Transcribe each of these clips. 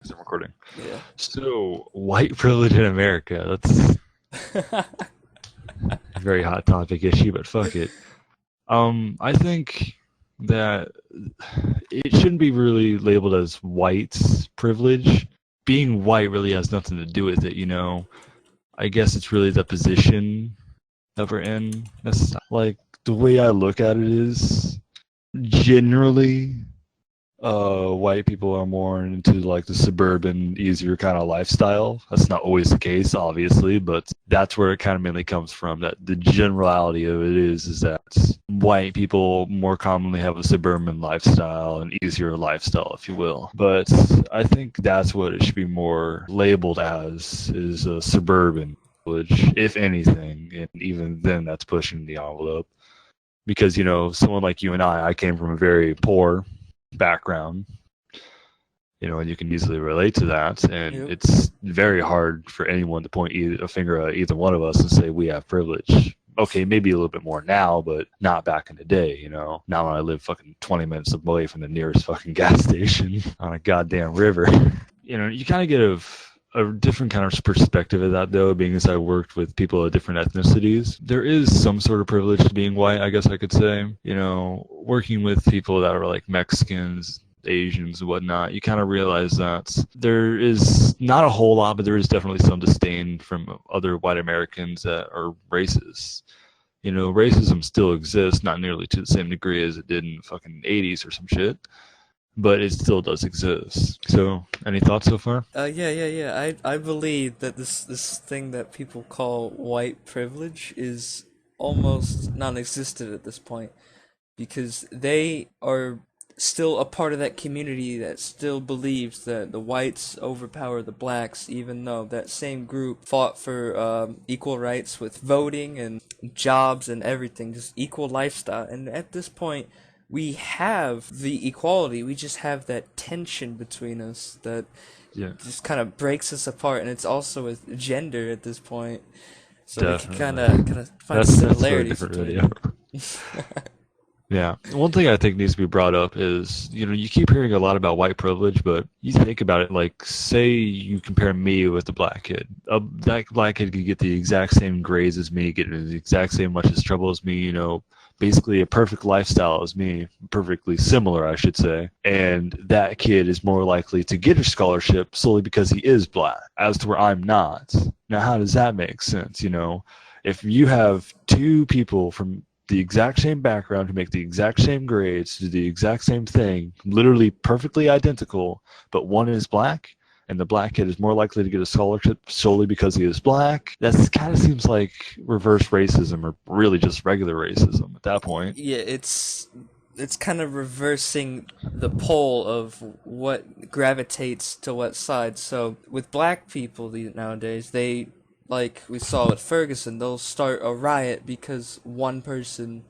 because I'm recording. Yeah. So, white privilege in America. That's a very hot topic issue, but fuck it. I think that it shouldn't be really labeled as white privilege. Being white really has nothing to do with it. I guess it's really the position that we're in. That's like the way I look at it is generally white people are more into like the suburban, easier kind of lifestyle. That's not always the case, obviously, but that's where it kind of mainly comes from. That the generality of it is that white people more commonly have a suburban lifestyle, an easier lifestyle, if you will. But I think that's what it should be more labeled as is a suburban village, if anything, and even then, that's pushing the envelope because someone like you and I came from a very poor background, and you can easily relate to that. And Yep. it's very hard for anyone to point a finger at either one of us and say we have privilege. Okay, maybe a little bit more now, but not back in the day. Now when I live fucking 20 minutes away from the nearest fucking gas station on a goddamn river. You kind of get a different kind of perspective of that, though, being as I worked with people of different ethnicities. There is some sort of privilege to being white, I guess I could say. Working with people that are like Mexicans, Asians, and whatnot, you kind of realize that there is not a whole lot, but there is definitely some disdain from other white Americans that are racist. Racism still exists, not nearly to the same degree as it did in the fucking 80s or some shit, but it still does exist. So, any thoughts so far? Yeah. I believe that this thing that people call white privilege is almost non-existent at this point because they are still a part of that community that still believes that the whites overpower the blacks, even though that same group fought for equal rights with voting and jobs and everything, just equal lifestyle. And at this point, we have the equality. We just have that tension between us that Yeah, just kind of breaks us apart, and it's also with gender at this point. So we can definitely. kind of find That's for a similarities different between video. Yeah. One thing I think needs to be brought up is, you keep hearing a lot about white privilege, but you think about it, like, say you compare me with the black kid. That black kid could get the exact same grades as me, get in the exact same much as trouble as me, basically a perfect lifestyle as me, perfectly similar, I should say. And that kid is more likely to get a scholarship solely because he is black, as to where I'm not. Now, how does that make sense? If you have two people from the exact same background who make the exact same grades, do the exact same thing, literally perfectly identical, but one is black, and the black kid is more likely to get a scholarship solely because he is black. That kind of seems like reverse racism, or really just regular racism at that point. Yeah, it's kind of reversing the pole of what gravitates to what side. So with black people nowadays, they like we saw with Ferguson, they'll start a riot because one person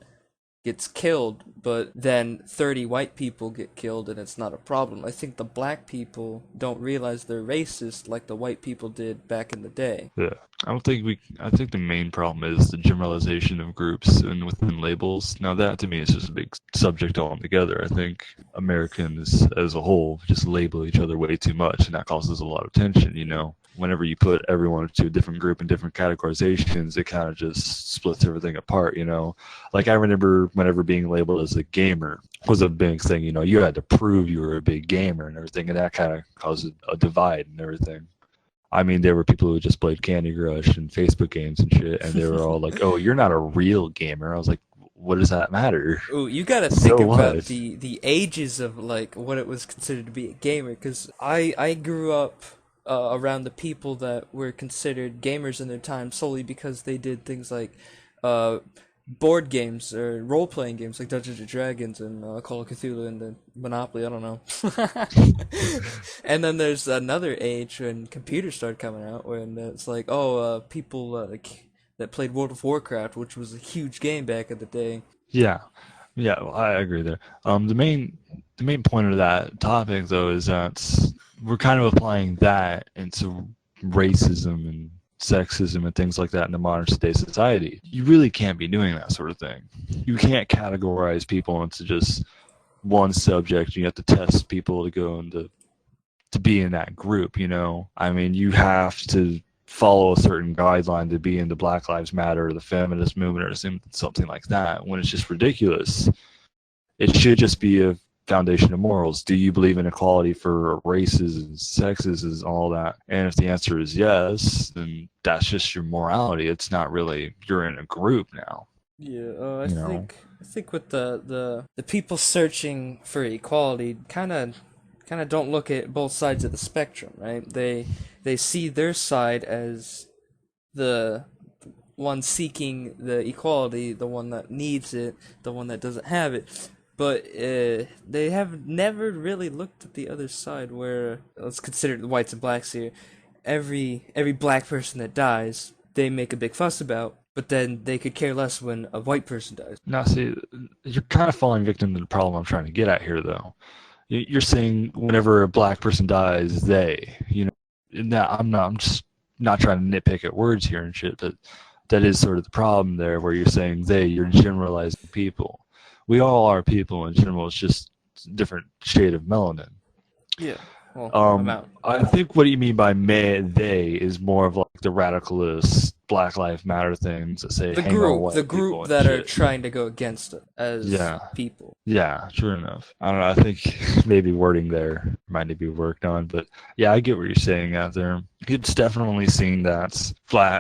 gets killed, but then 30 white people get killed and it's not a problem. I think the black people don't realize they're racist like the white people did back in the day. Yeah. I think the main problem is the generalization of groups and within labels. Now that to me is just a big subject altogether. I think Americans as a whole just label each other way too much, and that causes a lot of tension. Whenever you put everyone into a different group and different categorizations, it kind of just splits everything apart. Like I remember whenever being labeled as a gamer was a big thing. You had to prove you were a big gamer and everything, and that kind of caused a divide and everything. I mean, there were people who just played Candy Crush and Facebook games and shit, and they were all like, "Oh, you're not a real gamer." I was like, "What does that matter?" Ooh, you gotta think So about what? the ages of like what it was considered to be a gamer, because I grew up around the people that were considered gamers in their time solely because they did things like uh board games or role playing games like Dungeons and Dragons and Call of Cthulhu and then Monopoly. I don't know. And then there's another age when computers started coming out when it's like people that played World of Warcraft, which was a huge game back in the day. Yeah, yeah, well, I agree there. The main point of that topic though is that we're kind of applying that into racism and sexism and things like that in the modern day society. You really can't be doing that sort of thing. You can't categorize people into just one subject. You have to test people to go into to be in that group, you know? I mean, you have to follow a certain guideline to be in the Black Lives Matter or the feminist movement or something like that when it's just ridiculous. It should just be a foundation of morals. Do you believe in equality for races and sexes and all that? And if the answer is yes, then that's just your morality. It's not really you're in a group now, Yeah, I you know? think with the people searching for equality kind of don't look at both sides of the spectrum, right? They see their side as the one seeking the equality, the one that needs it, the one that doesn't have it. But they have never really looked at the other side, where let's consider the whites and blacks here. Every black person that dies, they make a big fuss about, but then they could care less when a white person dies. Now, see, you're kind of falling victim to the problem I'm trying to get at here, though. You're saying whenever a black person dies, they, you know, now I'm just not trying to nitpick at words here and shit, but that is sort of the problem there, where you're saying they, you're generalizing people. We all are people in general. It's just a different shade of melanin. Yeah. Well, I'm out. I think what you mean by they is more of like the radicalist Black Lives Matter things that say hang on The white people group and that are shit. trying to go against it as Yeah, people. yeah, true enough. I don't know. I think maybe wording there might need to be worked on, but yeah, I get what you're saying out there. It's definitely seen that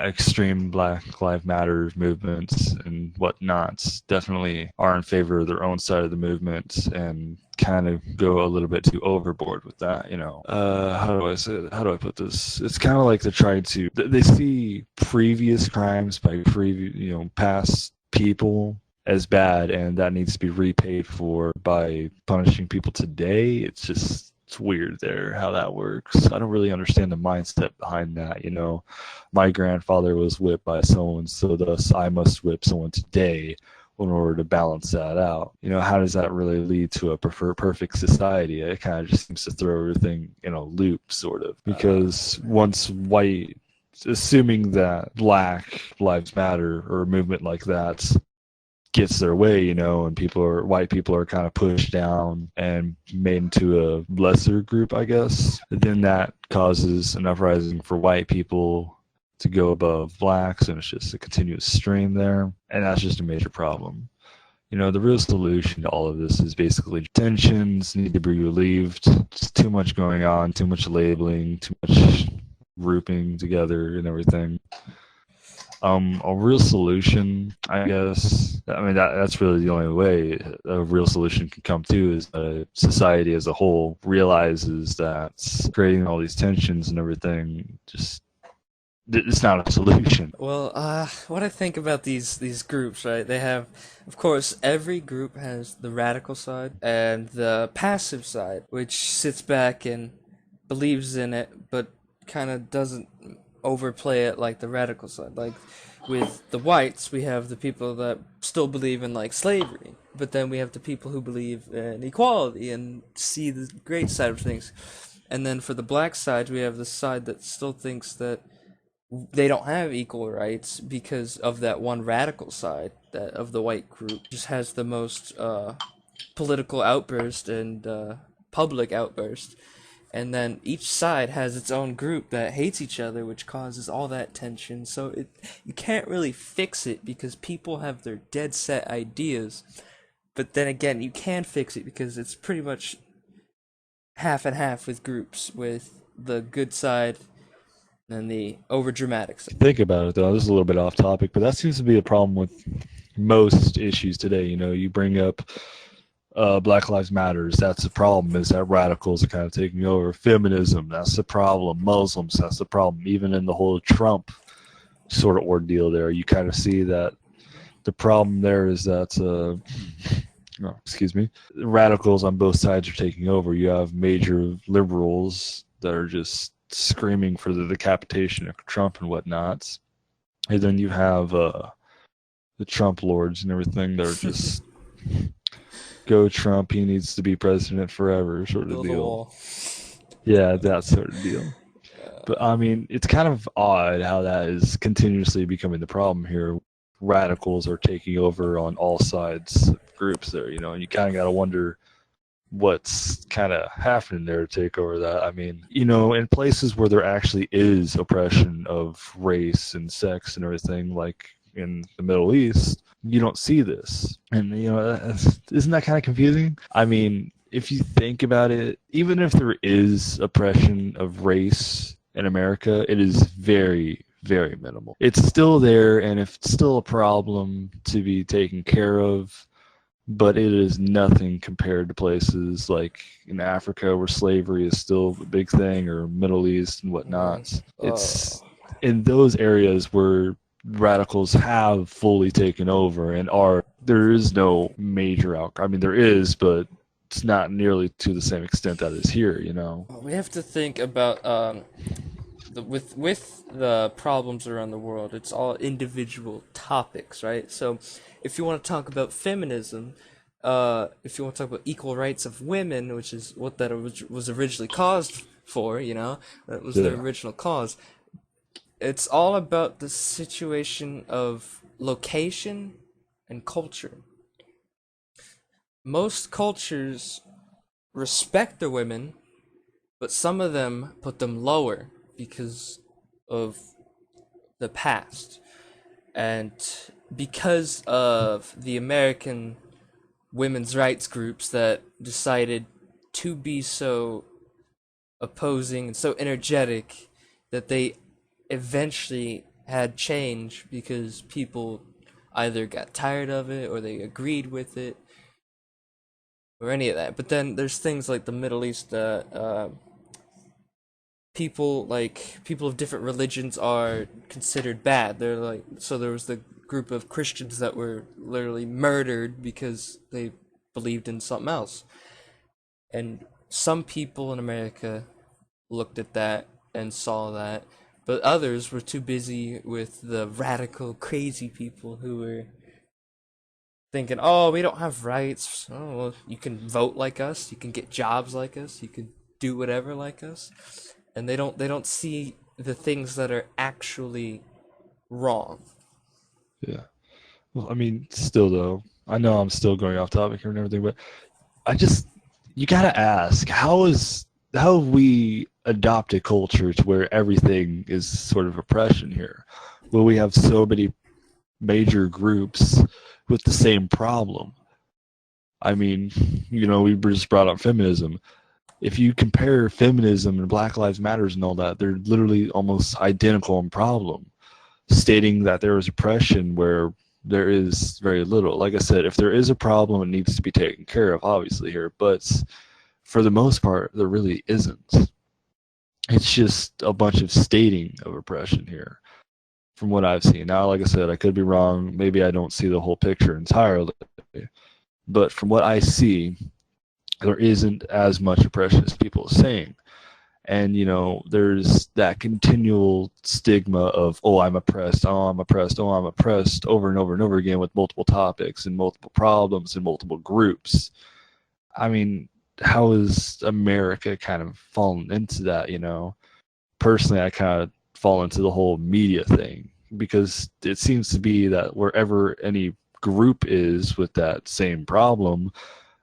extreme Black Lives Matter movements and whatnots definitely are in favor of their own side of the movement and kind of go a little bit too overboard with that. You know, how do I say it? How do I put this? It's kind of like they're trying to. They see previous crimes by past people as bad, and that needs to be repaid for by punishing people today. It's weird there how that works. I don't really understand the mindset behind that. You know, my grandfather was whipped by someone, so thus I must whip someone today in order to balance that out. You know, how does that really lead to a perfect society? It kind of just seems to throw everything in a loop, sort of, because once white, assuming that Black Lives Matter or a movement like that gets their way, you know, and white people are kind of pushed down and made into a lesser group, I guess. Then that causes an uprising for white people to go above blacks, and it's just a continuous stream there, and that's just a major problem. You know, the real solution to all of this is basically tensions need to be relieved. Just too much going on, too much labeling, too much grouping together and everything. A real solution, I guess. I mean, that's really the only way a real solution can come to is that society as a whole realizes that creating all these tensions and everything just it's not a solution. Well, what I think about these groups, right? They have, of course, every group has the radical side and the passive side, which sits back and believes in it, but kind of doesn't overplay it like the radical side. Like with the whites, we have the people that still believe in like slavery, but then we have the people who believe in equality and see the great side of things. And then for the black side, we have the side that still thinks that they don't have equal rights because of that one radical side that of the white group just has the most political outburst and public outburst, and then each side has its own group that hates each other, which causes all that tension. So you can't really fix it because people have their dead set ideas, but then again you can fix it because it's pretty much half and half with groups, with the good side and the over dramatic side. Think about it though. This is a little bit off topic, but that seems to be a problem with most issues today. You know, you bring up Black Lives Matters. That's the problem. Is that radicals are kind of taking over feminism? That's the problem. Muslims. That's the problem. Even in the whole Trump sort of ordeal, there, you kind of see that the problem there is that. Oh, excuse me. Radicals on both sides are taking over. You have major liberals that are just screaming for the decapitation of Trump and whatnots, and then you have the Trump lords and everything that are just go Trump, he needs to be president forever sort of Build a deal. wall. Yeah, that sort of deal. But I mean, it's kind of odd how that is continuously becoming the problem here. Radicals are taking over on all sides of groups there, you know, and you kind of got to wonder what's kind of happening there to take over that. I mean, in places where there actually is oppression of race and sex and everything, like in the Middle East, you don't see this. And, isn't that kind of confusing? I mean, if you think about it, even if there is oppression of race in America, it is very, very minimal. It's still there, and if it's still a problem to be taken care of, but it is nothing compared to places like in Africa where slavery is still a big thing, or Middle East and Mhm. whatnot. It's in those areas where radicals have fully taken over and are there is no major outcry. I mean, there is, but it's not nearly to the same extent that is here. We have to think about with the problems around the world. It's all individual topics, right? So, if you want to talk about feminism, if you want to talk about equal rights of women, which is what that was originally caused for, that was their Yeah. original cause. It's all about the situation of location and culture. Most cultures respect their women, but some of them put them lower because of the past. And because of the American women's rights groups that decided to be so opposing and so energetic that they eventually had change because people either got tired of it or they agreed with it or any of that. But then there's things like the Middle East. People of different religions are considered bad. They're like, so there was the group of Christians that were literally murdered because they believed in something else. And some people in America looked at that and saw that, but others were too busy with the radical, crazy people who were thinking, "Oh, we don't have rights. Oh, well, you can vote like us. You can get jobs like us. You can do whatever like us." And they don't see the things that are actually wrong. Yeah. Well, I mean, still though, I know I'm still going off topic here and everything, but I just you gotta ask how have we adopted culture to where everything is sort of oppression here, where we have so many major groups with the same problem. I mean, we just brought up feminism. If you compare feminism and Black Lives Matters and all that, they're literally almost identical in problem, stating that there is oppression where there is very little. Like I said, if there is a problem, it needs to be taken care of, obviously, here. But for the most part, there really isn't. It's just a bunch of stating of oppression here, from what I've seen. Now, like I said, I could be wrong. Maybe I don't see the whole picture entirely. But from what I see, there isn't as much oppression as people are saying. And there's that continual stigma of, oh, I'm oppressed, oh, I'm oppressed, oh, I'm oppressed, over and over and over again, with multiple topics and multiple problems and multiple groups. I mean, how has America kind of fallen into that? Personally, I kind of fall into the whole media thing, because it seems to be that wherever any group is with that same problem,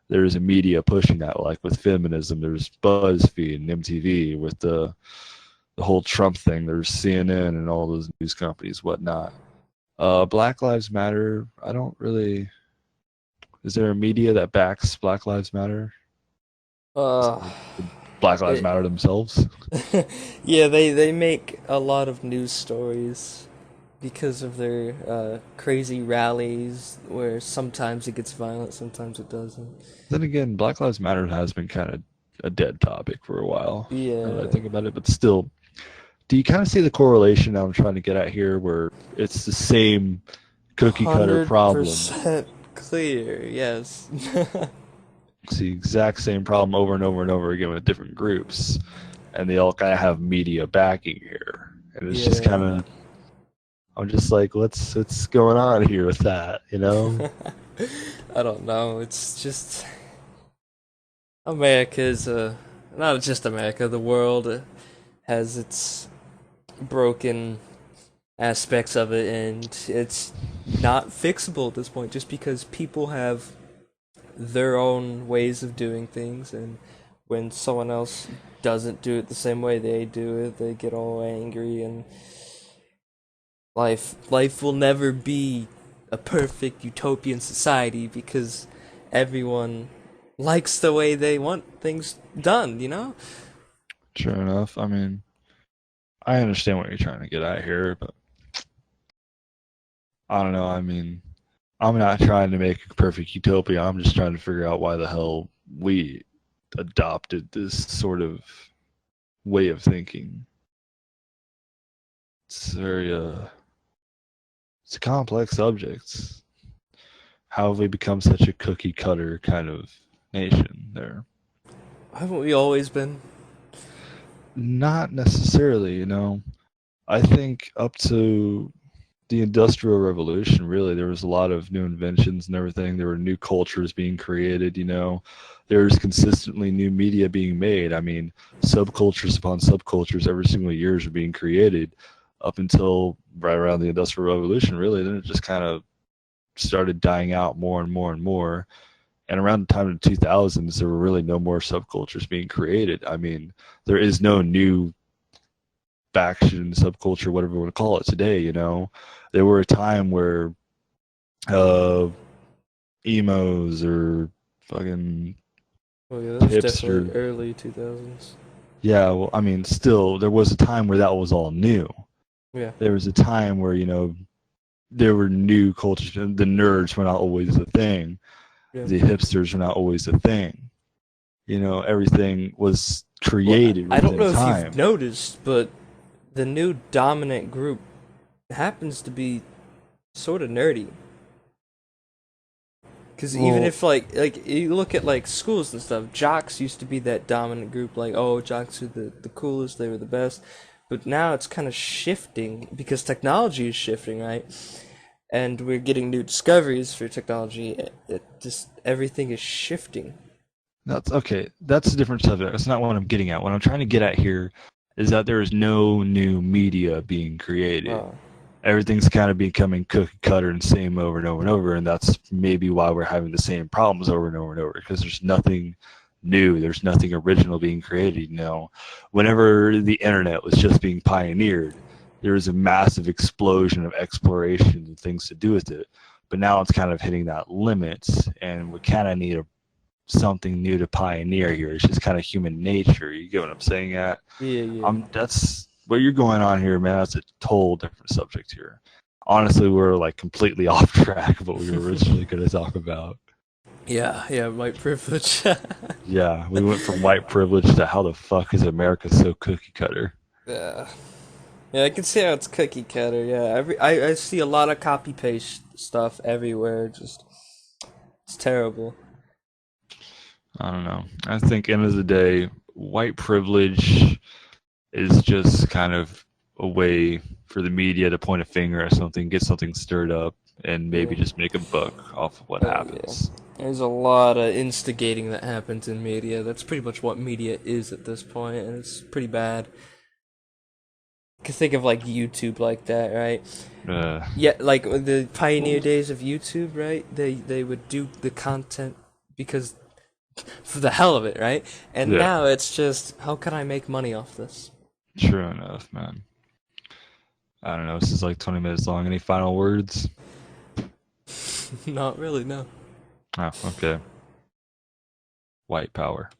there's a media pushing that. Like with feminism, there's BuzzFeed and MTV. With the whole Trump thing, there's CNN and all those news companies, whatnot. Black Lives Matter, I don't really. Is there a media that backs Black Lives Matter? Uh, Black Lives it, Matter themselves? yeah, they make a lot of news stories because of their crazy rallies where sometimes it gets violent, sometimes it doesn't. Then again, Black Lives Matter has been kind of a dead topic for a while, now that I Yeah, think about it. But still, do you kind of see the correlation I'm trying to get at here, where it's the same cookie cutter problem? 100% clear, yes. It's the exact same problem over and over and over again with different groups, and they all kind of have media backing here. And it's just kind Yeah. of, I'm just like, what's going on here with that? I don't know. It's just America's not just America, the world has its broken aspects of it and it's not fixable at this point just because people have their own ways of doing things, and when someone else doesn't do it the same way they do it, they get all angry, and life will never be a perfect utopian society because everyone likes the way they want things done, you know? Sure enough. I mean, I understand what you're trying to get at here, but I don't know. I mean, I'm not trying to make a perfect utopia. I'm just trying to figure out why the hell we adopted this sort of way of thinking. It's very it's a complex subject. How have we become such a cookie cutter kind of nation there? Haven't we always been? Not necessarily, you know. I think up to the Industrial Revolution, really, there was a lot of new inventions and everything. There were new cultures being created, you know. There's consistently new media being made. I mean, subcultures upon subcultures every single year are being created up until right around the Industrial Revolution, really. Then it just kind of started dying out more and more and more. And around the time of the 2000s, there were really no more subcultures being created. I mean, there is no new faction, subculture, whatever you want to call it today, you know. There were a time where uh, emos or fucking Oh yeah, that was definitely hipster. early 2000s. Yeah, well, I mean, still, there was a time where that was all new. Yeah, There was a time where, you know, there were new cultures. The nerds were not always a thing. yeah. The hipsters were not always a thing. You know, everything was Well, created I don't within know if you've time. noticed, but the new dominant group happens to be sort of nerdy. Because even Well, if like you look at like schools and stuff, jocks used to be that dominant group. Like, oh, jocks are the coolest, they were the best. But now it's kind of shifting because technology is shifting, right? And we're getting new discoveries for technology. It just everything is shifting. that's okay. That's a different subject. That's not what I'm getting at. What I'm trying to get at here is that there is no new media being created. Uh, Everything's kind of becoming cookie cutter and same over and over and over, and that's maybe why we're having the same problems over and over and over because there's nothing new, there's nothing original being created. You know, whenever the internet was just being pioneered, there was a massive explosion of exploration and things to do with it. But now it's kind of hitting that limit, and we kind of need something new to pioneer here. It's just kind of human nature. You get what I'm saying? At yeah, yeah. that's what you're going on here, man. That's a total different subject here. Honestly, we're like completely off track of what we were originally going to talk about. Yeah, yeah, white privilege. Yeah, we went from white privilege to how the fuck is America so cookie cutter? Yeah. Yeah, I can see how it's cookie cutter. Yeah, I see a lot of copy paste stuff everywhere. Just it's terrible. I don't know. I think end of the day, white privilege is just kind of a way for the media to point a finger at something, get something stirred up, and Yeah. maybe just make a buck off of what Oh yeah. happens. There's a lot of instigating that happens in media. That's pretty much what media is at this point, and it's pretty bad. You can think of like YouTube like that, right? Uh, Yeah, like the pioneer days of YouTube, right? They would do the content because for the hell of it, right? And yeah, now it's just how can I make money off this? true enough, man. I don't know. This is like 20 minutes long. Any final words? Not really, no. Oh, okay. White power.